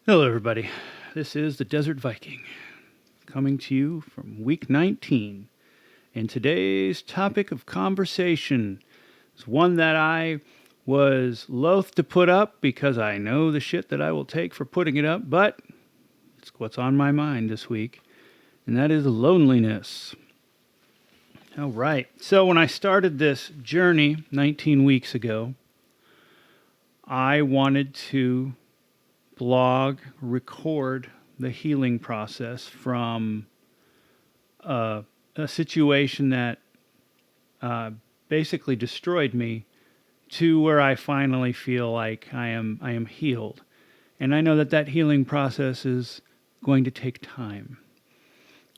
Hello, everybody. This is the Desert Viking coming to you from week 19. And today's topic of conversation is one that I was loath to put up because I know the shit that I will take for putting it up, but it's what's on my mind this week, and that is loneliness. All right. So, when I started this journey 19 weeks ago, I wanted to blog, record the healing process from a situation that uh, basically destroyed me to where I finally feel like I am healed. And I know that that healing process is going to take time.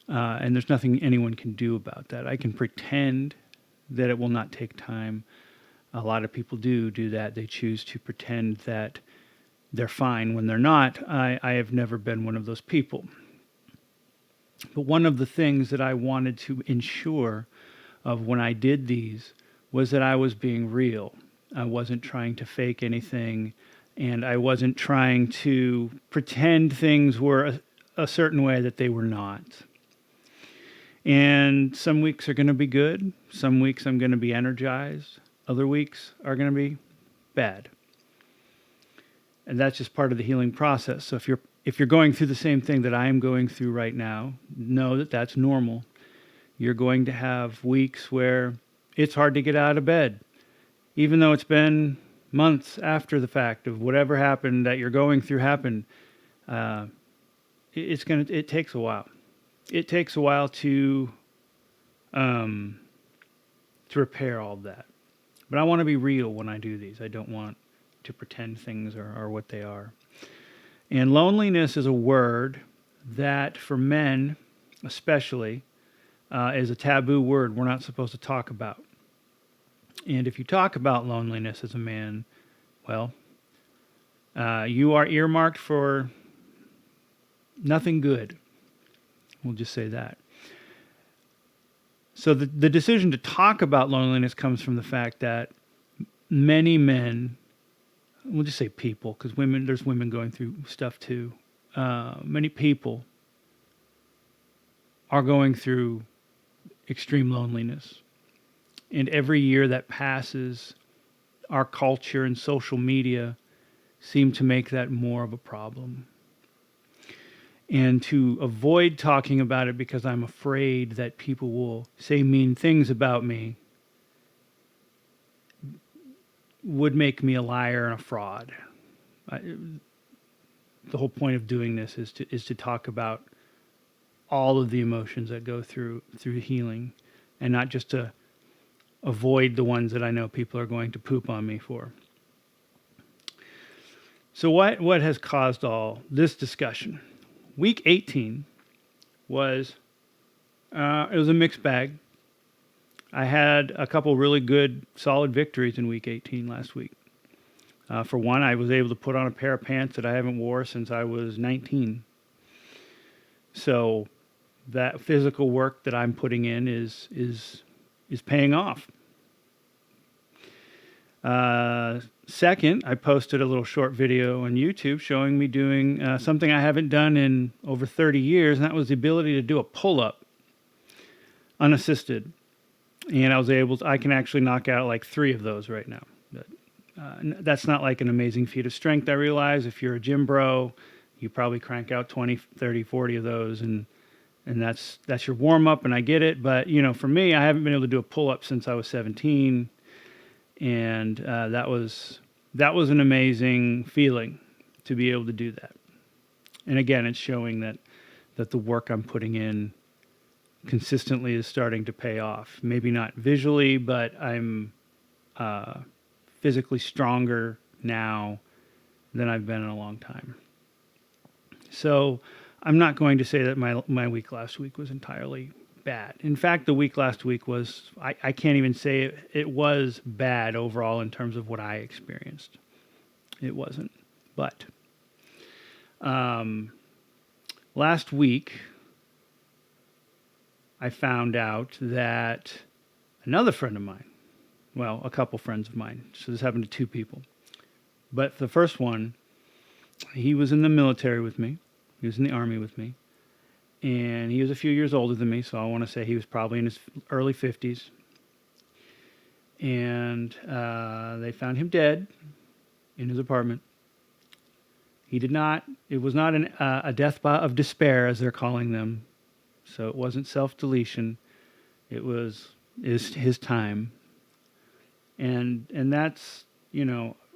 And there's nothing anyone can do about that. I can pretend that it will not take time. A lot of people do that. They choose to pretend that they're fine when they're not. I have never been one of those people. But one of the things that I wanted to ensure of when I did these was that I was being real. I wasn't trying to fake anything, and I wasn't trying to pretend things were a certain way that they were not. And some weeks are going to be good. Some weeks I'm going to be energized. Other weeks are going to be bad. And that's just part of the healing process. So if you're going through the same thing that I am going through right now, know that that's normal. You're going to have weeks where it's hard to get out of bed, even though it's been months after the fact of whatever happened that you're going through happened. Uh, it takes a while. It takes a while um, to repair all of that. But I want to be real when I do these. I don't want to pretend things are what they are. And loneliness is a word that, for men especially, is a taboo word we're not supposed to talk about. And if you talk about loneliness as a man, well, you are earmarked for nothing good. We'll just say that. So the decision to talk about loneliness comes from the fact that many men, we'll just say people, because there's women going through stuff too. Many people are going through extreme loneliness. And every year that passes, our culture and social media seem to make that more of a problem. And to avoid talking about it because I'm afraid that people will say mean things about me would make me a liar and a fraud. I, the whole point of doing this is to talk about all of the emotions that go through healing, and not just to avoid the ones that I know people are going to poop on me for. So what has caused all this discussion? Week 18 was it was a mixed bag. I had a couple really good, solid victories in week 18 last week. For one, I was able to put on a pair of pants that I haven't wore since I was 19. So that physical work that I'm putting in is paying off. Second, I posted a little short video on YouTube showing me doing something I haven't done in over 30 years, and that was the ability to do a pull-up unassisted. And I can actually knock out like 3 of those right now. That's not like an amazing feat of strength, I realize. If you're a gym bro, you probably crank out 20, 30, 40 of those, and that's your warm-up, and I get it. But, for me, I haven't been able to do a pull-up since I was 17, and that was an amazing feeling to be able to do that. And again, it's showing that the work I'm putting in consistently is starting to pay off. Maybe not visually, but I'm physically stronger now than I've been in a long time. So I'm not going to say that my week last week was entirely bad. In fact, the week last week was, I can't even say it was bad overall in terms of what I experienced. It wasn't. But last week, I found out that another friend of mine, well, a couple friends of mine, so this happened to 2 people, but the first one He was in the military with me. He was in the army with me, and he was a few years older than me. So I want to say he was probably in his early 50s. And they found him dead in his apartment. He did not. It was not a death of despair, as they're calling them. So it wasn't self-deletion. It was his time. And that's,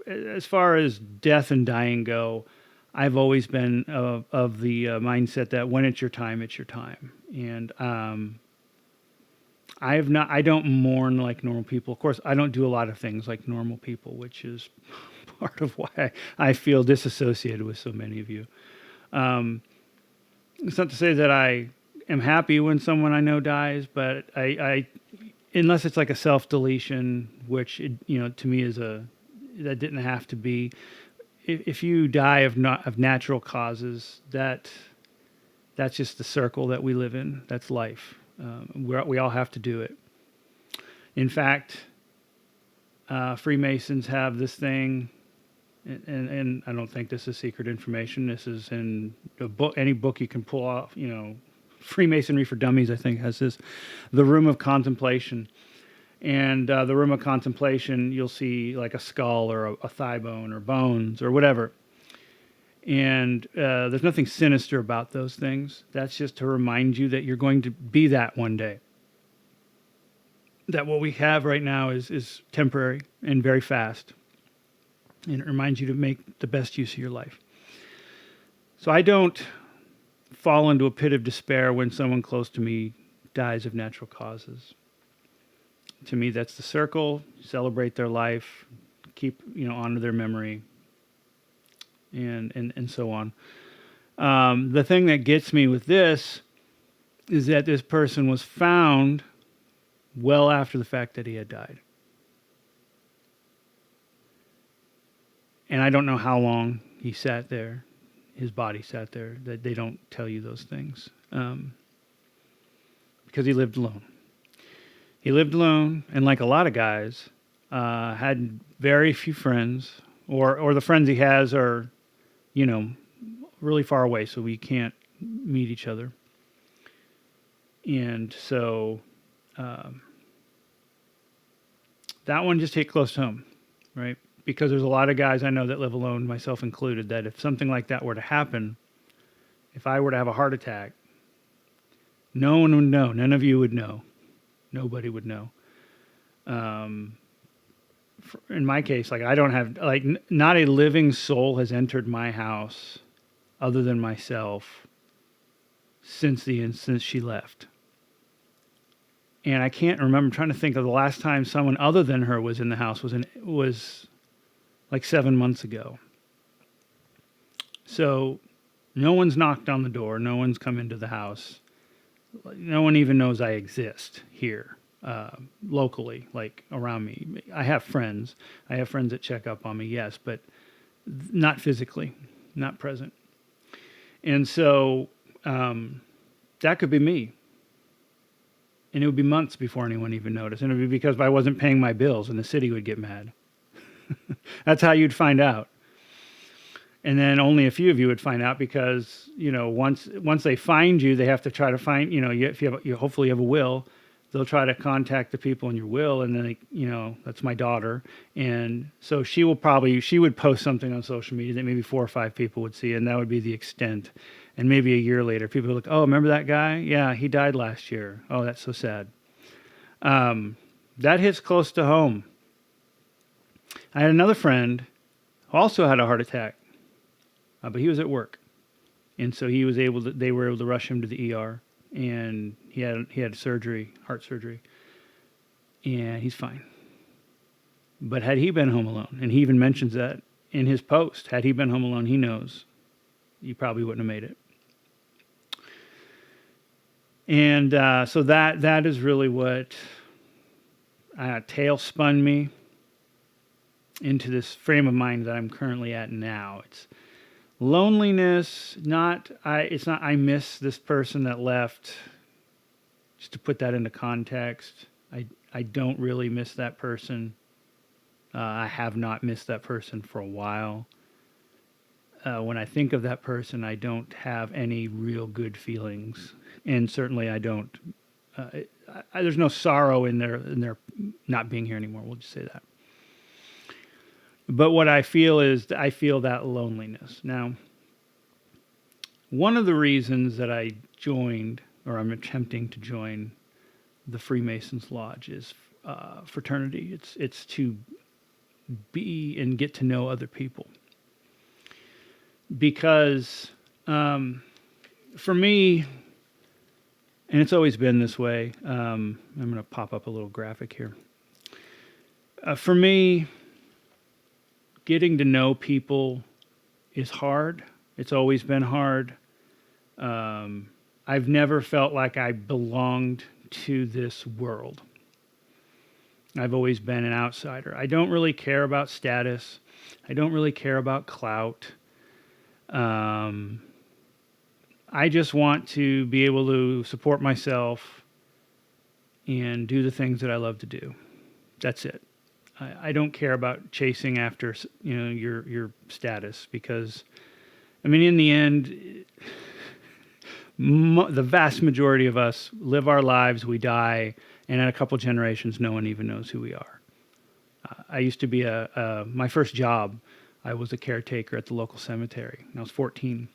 as far as death and dying go, I've always been of the mindset that when it's your time, it's your time. And I don't mourn like normal people. Of course, I don't do a lot of things like normal people, which is part of why I feel disassociated with so many of you. Um, it's not to say that I am happy when someone I know dies, but I unless it's like a self deletion, which to me is that didn't have to be. If you die of natural causes, that's just the circle that we live in. That's life. We all have to do it. In fact, Freemasons have this thing, and I don't think this is secret information. This is in a book, any book you can pull off. Freemasonry for Dummies, I think, has this, the room of contemplation. And the room of contemplation, you'll see like a skull or a thigh bone or bones or whatever. And there's nothing sinister about those things. That's just to remind you that you're going to be that one day. That what we have right now is temporary and very fast. And it reminds you to make the best use of your life. So I don't fall into a pit of despair when someone close to me dies of natural causes. To me, that's the circle. Celebrate their life, keep honor their memory, and so on. The thing that gets me with this is that this person was found well after the fact that he had died, and I don't know how long he sat there. His body sat there. That they don't tell you those things because he lived alone. He lived alone, and like a lot of guys, had very few friends, or the friends he has are, really far away, so we can't meet each other. And so that one just hit close to home, right? Because there's a lot of guys I know that live alone, myself included, that if something like that were to happen, if I were to have a heart attack, no one would know. None of you would know. Nobody would know. In my case, like I don't have, like not a living soul has entered my house other than myself since she left. And I can't remember. I'm trying to think of the last time someone other than her was in the house was like 7 months ago. So no one's knocked on the door. No one's come into the house. No one even knows I exist here, locally, like around me. I have friends. I have friends that check up on me, yes, but not physically, not present. And so that could be me. And it would be months before anyone even noticed. And it would be because I wasn't paying my bills and the city would get mad. That's how you'd find out. And then only a few of you would find out because, once they find you, they have to try to find, if you hopefully have a will, they'll try to contact the people in your will. And then, that's my daughter. And so she would post something on social media that maybe 4 or 5 people would see. And that would be the extent. And maybe a year later, people would look, oh, remember that guy? Yeah, he died last year. Oh, that's so sad. That hits close to home. I had another friend who also had a heart attack. But he was at work, and so they were able to rush him to the ER, and he had surgery, heart surgery, and he's fine. But had he been home alone, and he even mentions that in his post, had he been home alone, he knows he probably wouldn't have made it. And so that is really what tailspun me into this frame of mind that I'm currently at now. It's loneliness, it's not I miss this person that left. Just to put that into context, I don't really miss that person. I have not missed that person for a while. when I think of that person, I don't have any real good feelings, and certainly I don't. There's no sorrow in their not being here anymore. We'll just say that. But what I feel is I feel that loneliness. Now, one of the reasons that I joined, or I'm attempting to join, the Freemasons Lodge is fraternity. It's to be and get to know other people. Because for me, and it's always been this way, I'm going to pop up a little graphic here. For me, getting to know people is hard. It's always been hard. I've never felt like I belonged to this world. I've always been an outsider. I don't really care about status. I don't really care about clout. I just want to be able to support myself and do the things that I love to do. That's it. I don't care about chasing after, your status, because, I mean, in the end, the vast majority of us live our lives, we die, and in a couple generations, no one even knows who we are. I used to be my first job, I was a caretaker at the local cemetery. I was 14.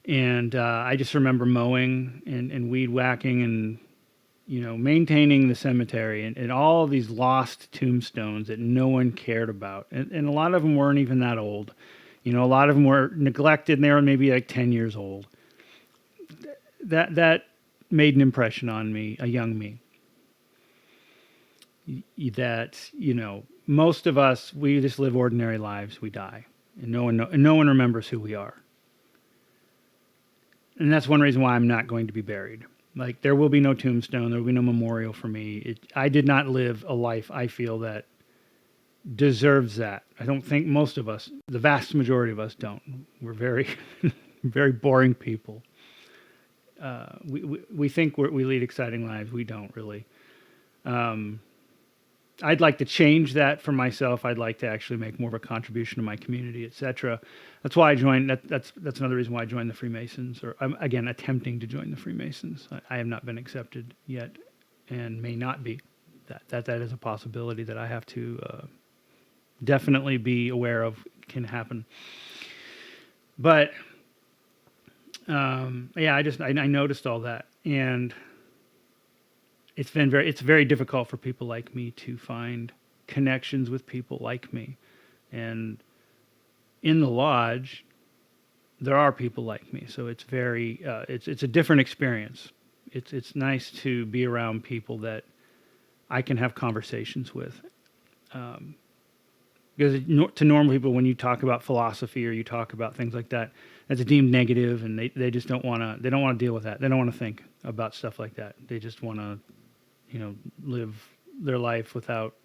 And I just remember mowing and weed whacking and, maintaining the cemetery and all of these lost tombstones that no one cared about. And a lot of them weren't even that old. A lot of them were neglected and they were maybe like 10 years old. That made an impression on me, a young me. That, most of us, we just live ordinary lives, we die. And no one remembers who we are. And that's one reason why I'm not going to be buried. Like, there will be no tombstone, there will be no memorial for me. I did not live a life, I feel, that deserves that. I don't think most of us, the vast majority of us, don't. We're very, very boring people. We think we lead exciting lives. We don't really. I'd like to change that for myself. I'd like to actually make more of a contribution to my community, etc. That's why I joined. That's another reason why I joined the Freemasons, or I'm again attempting to join the Freemasons. I have not been accepted yet, and may not be. That is a possibility that I have to definitely be aware of can happen. But I noticed all that, and it's very difficult for people like me to find connections with people like me. And in the lodge, there are people like me, so it's very it's a different experience. It's nice to be around people that I can have conversations with. Because to normal people, when you talk about philosophy or you talk about things like that, that's deemed negative, and they just don't want to deal with that. They don't want to think about stuff like that. They just want to, live their life without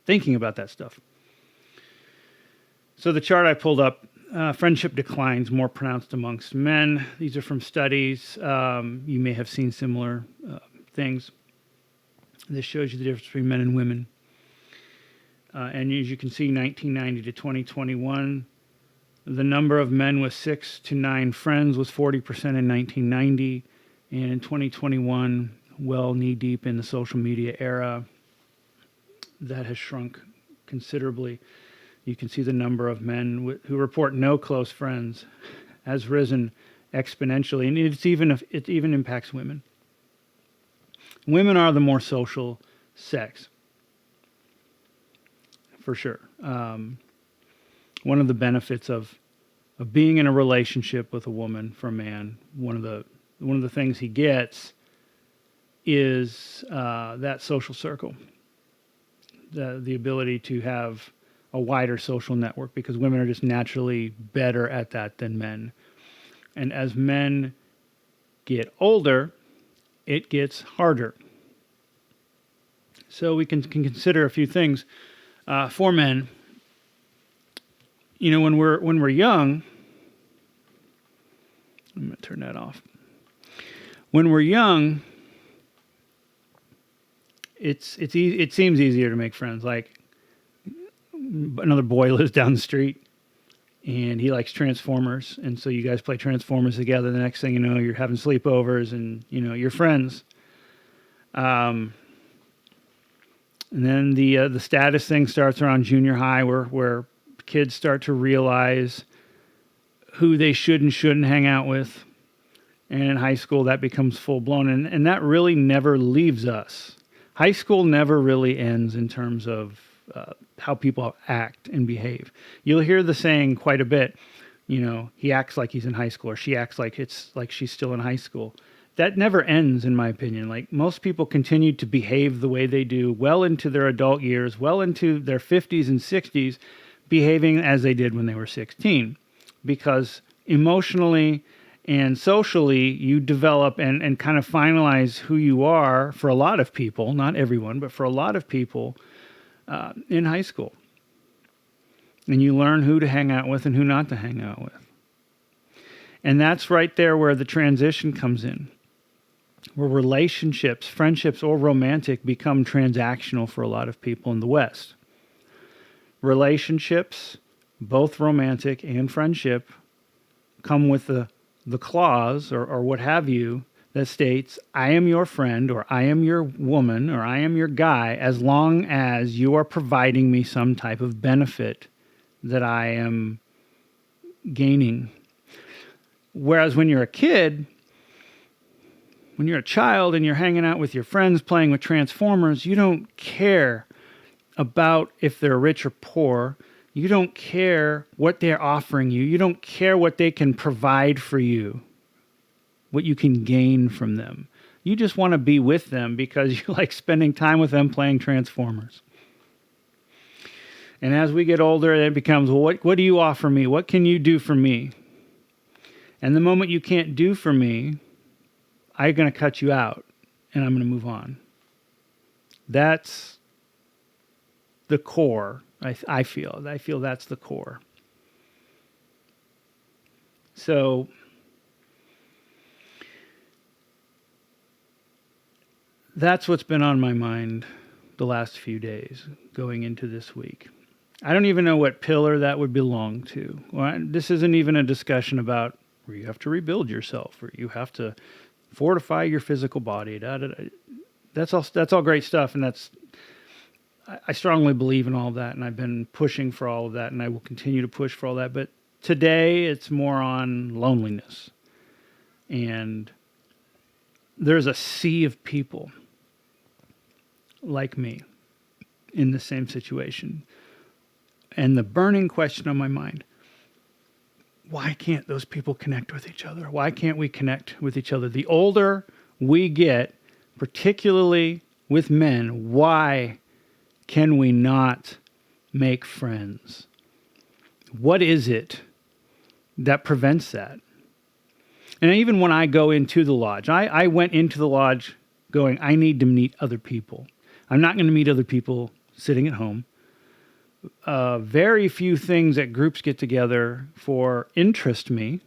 thinking about that stuff. So the chart I pulled up, friendship declines more pronounced amongst men. These are from studies. You may have seen similar things. This shows you the difference between men and women. And as you can see, 1990 to 2021, the number of men with 6 to 9 friends was 40% in 1990. And in 2021, well knee-deep in the social media era, that has shrunk considerably. You can see the number of men who report no close friends has risen exponentially. And it even impacts women. Women are the more social sex. For sure. One of the benefits of being in a relationship with a woman for a man, one of the things he gets is that social circle, the ability to have a wider social network, because women are just naturally better at that than men. And as men get older, it gets harder. So we can consider a few things. For men, when we're young, I'm going to turn that off. When we're young, it seems easier to make friends. Like, another boy lives down the street. and he likes Transformers, and so you guys play Transformers together. The next thing you know, you're having sleepovers, and you're friends. And then the status thing starts around junior high, where kids start to realize who they should and shouldn't hang out with. And in high school, that becomes full blown, and that really never leaves us. High school never really ends in terms of how people act and behave. You'll hear the saying quite a bit. He acts like he's in high school, or she acts like it's like she's still in high school. That never ends, in my opinion. Like, most people continue to behave the way they do well into their adult years, well into their 50s and 60s, behaving as they did when they were 16. Because emotionally and socially, you develop and kind of finalize who you are for a lot of people, not everyone, but for a lot of people in high school. And you learn who to hang out with and who not to hang out with. And that's right there where the transition comes in, where relationships, friendships, or romantic become transactional for a lot of people in the West. Relationships, both romantic and friendship, come with the clause or what have you that states, I am your friend, or I am your woman, or I am your guy, as long as you are providing me some type of benefit that I am gaining. Whereas when you're a kid, when you're a child and you're hanging out with your friends playing with Transformers, you don't care about if they're rich or poor. You don't care what they're offering you. You don't care what they can provide for you, what you can gain from them. You just want to be with them because you like spending time with them playing Transformers. And as we get older, it becomes, well, what do you offer me? What can you do for me? And the moment you can't do for me, I'm going to cut you out and I'm going to move on. That's the core, I feel. I feel that's the core. So that's what's been on my mind the last few days going into this week. I don't even know what pillar that would belong to. Well, this isn't even a discussion about where you have to rebuild yourself, or you have to fortify your physical body. That's all great stuff, and I strongly believe in all of that, and I've been pushing for all of that, and I will continue to push for all that. But today, it's more on loneliness. And there's a sea of people like me in the same situation. And the burning question on my mind, why can't those people connect with each other? Why can't we connect with each other? The older we get, particularly with men, why can we not make friends? What is it that prevents that? And even when I go into the lodge, I went into the lodge going, I need to meet other people. I'm not going to meet other people sitting at home. Very few things that groups get together for interest me,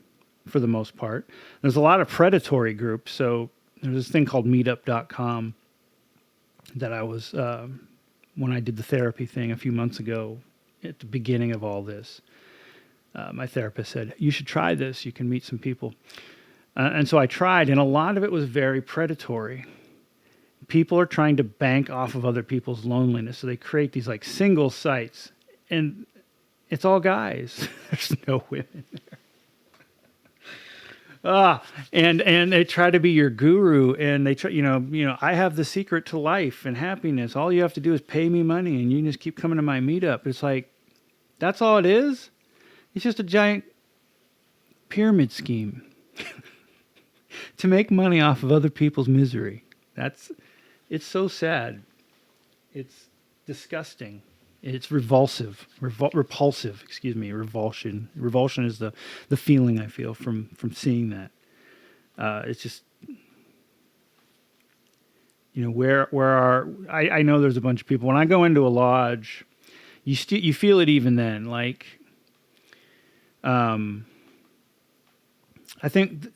for the most part. There's a lot of predatory groups. So there's this thing called meetup.com that I was, when I did the therapy thing a few months ago, at the beginning of all this, my therapist said, you should try this. You can meet some people. And so I tried, and a lot of it was very predatory. People are trying to bank off of other people's loneliness. So they create these like single sites, and it's all guys. There's no women there. And they try to be your guru, and they try, I have the secret to life and happiness. All you have to do is pay me money, and you can just keep coming to my meetup. It's like, that's all it is? It's just a giant pyramid scheme to make money off of other people's misery. It's so sad. It's disgusting. It's repulsive. Revulsion. Revulsion is the feeling I feel from seeing that. It's just, I know there's a bunch of people. When I go into a lodge, you feel it even then. Like, I think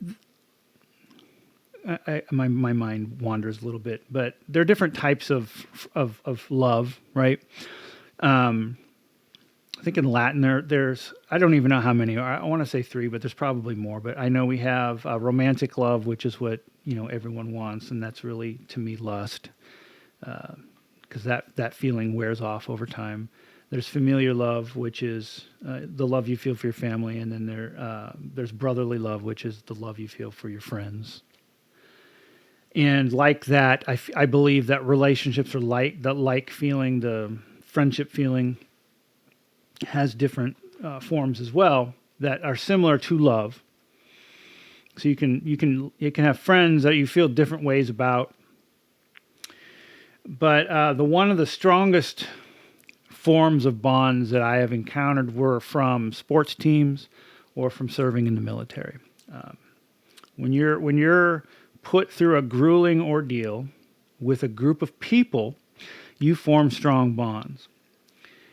my mind wanders a little bit, but there are different types of love, right? think in Latin there's I don't even know how many. I want to say three, but there's probably more. But I know we have romantic love, which is what everyone wants, and that's really to me lust, because that feeling wears off over time. There's familiar love, which is the love you feel for your family, and then there's brotherly love, which is the love you feel for your friends. And like that, I believe that relationships are like that, like feeling, the friendship feeling has different forms as well that are similar to love. So you can have friends that you feel different ways about. But the one of the strongest forms of bonds that I have encountered were from sports teams or from serving in the military. When you're put through a grueling ordeal with a group of people, you form strong bonds.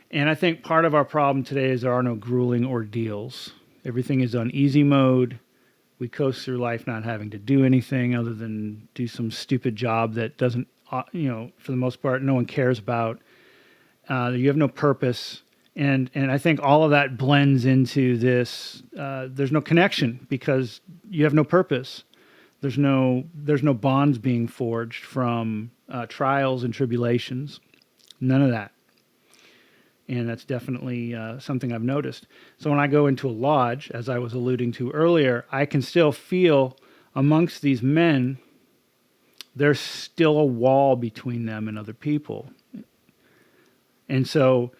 And I think part of our problem today is there are no grueling ordeals. Everything is on easy mode. We coast through life not having to do anything other than do some stupid job that doesn't, for the most part, no one cares about. You have no purpose. And I think all of that blends into this. There's no connection because you have no purpose. There's no bonds being forged from trials and tribulations. None of that. And that's definitely something I've noticed. So when I go into a lodge, as I was alluding to earlier, I can still feel amongst these men, there's still a wall between them and other people. And so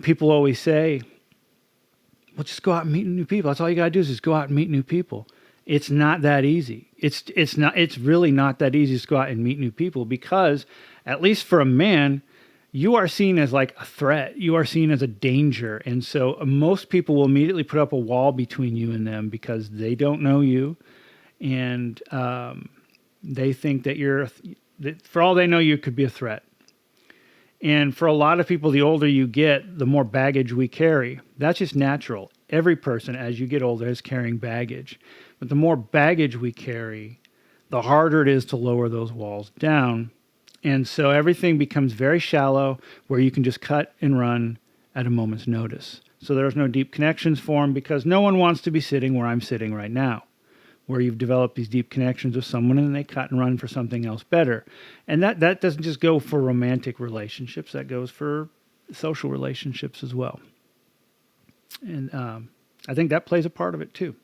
people always say, well, just go out and meet new people. That's all you got to do is just go out and meet new people. It's not that easy. It's really not that easy to go out and meet new people because, at least for a man, you are seen as like a threat. You are seen as a danger. And so most people will immediately put up a wall between you and them because they don't know you. And they think that for all they know, you could be a threat. And for a lot of people, the older you get, the more baggage we carry. That's just natural. Every person, as you get older, is carrying baggage. But the more baggage we carry, the harder it is to lower those walls down. And so everything becomes very shallow where you can just cut and run at a moment's notice. So there's no deep connections formed because no one wants to be sitting where I'm sitting right now, where you've developed these deep connections with someone and they cut and run for something else better. And that doesn't just go for romantic relationships. That goes for social relationships as well. And I think that plays a part of it too.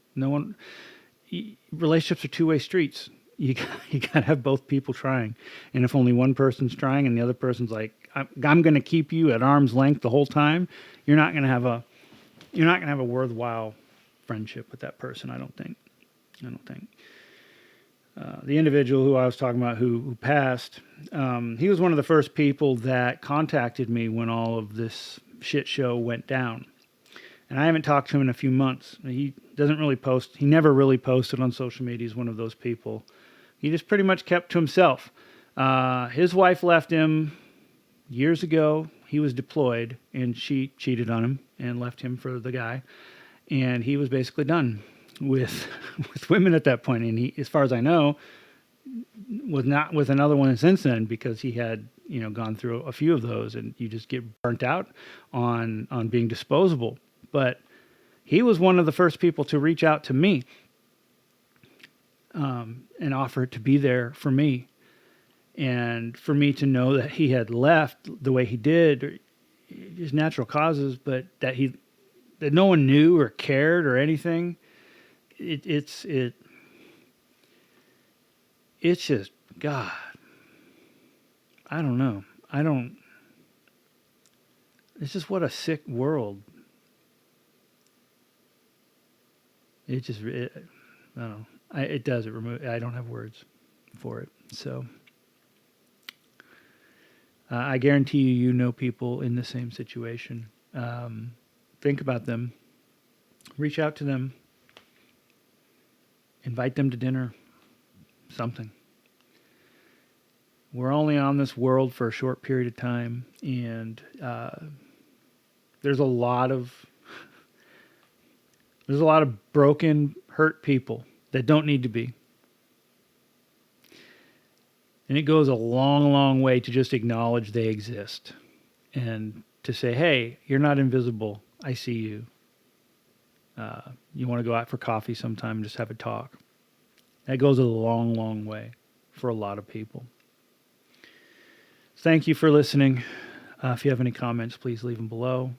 Relationships are two-way streets. You got to have both people trying. And if only one person's trying and the other person's like, I'm going to keep you at arm's length the whole time, you're not going to have a worthwhile friendship with that person, I don't think. The individual who I was talking about who passed, he was one of the first people that contacted me when all of this shit show went down. And I haven't talked to him in a few months. He doesn't really post. He never really posted on social media. He's one of those people. He just pretty much kept to himself. His wife left him years ago. He was deployed, and she cheated on him and left him for the guy. And he was basically done with women at that point. And he, as far as I know, was not with another one since then because he had gone through a few of those, and you just get burnt out on being disposable. But he was one of the first people to reach out to me and offer to be there for me. And for me to know that he had left the way he did, just natural causes, but that no one knew or cared or anything, it's just, God, I don't know. It's just what a sick world. I don't know. It does. I don't have words for it. So I guarantee you know people in the same situation. Think about them. Reach out to them. Invite them to dinner. Something. We're only on this world for a short period of time, and there's a lot of broken, hurt people that don't need to be. And it goes a long, long way to just acknowledge they exist and to say, hey, you're not invisible. I see you. You want to go out for coffee sometime and just have a talk. That goes a long, long way for a lot of people. Thank you for listening. If you have any comments, please leave them below.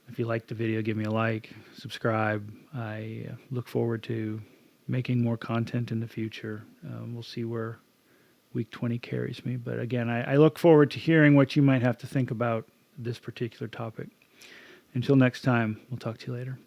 If you liked the video, give me a like, subscribe. I look forward to making more content in the future. We'll see where week 20 carries me. But again, I look forward to hearing what you might have to think about this particular topic. Until next time, we'll talk to you later.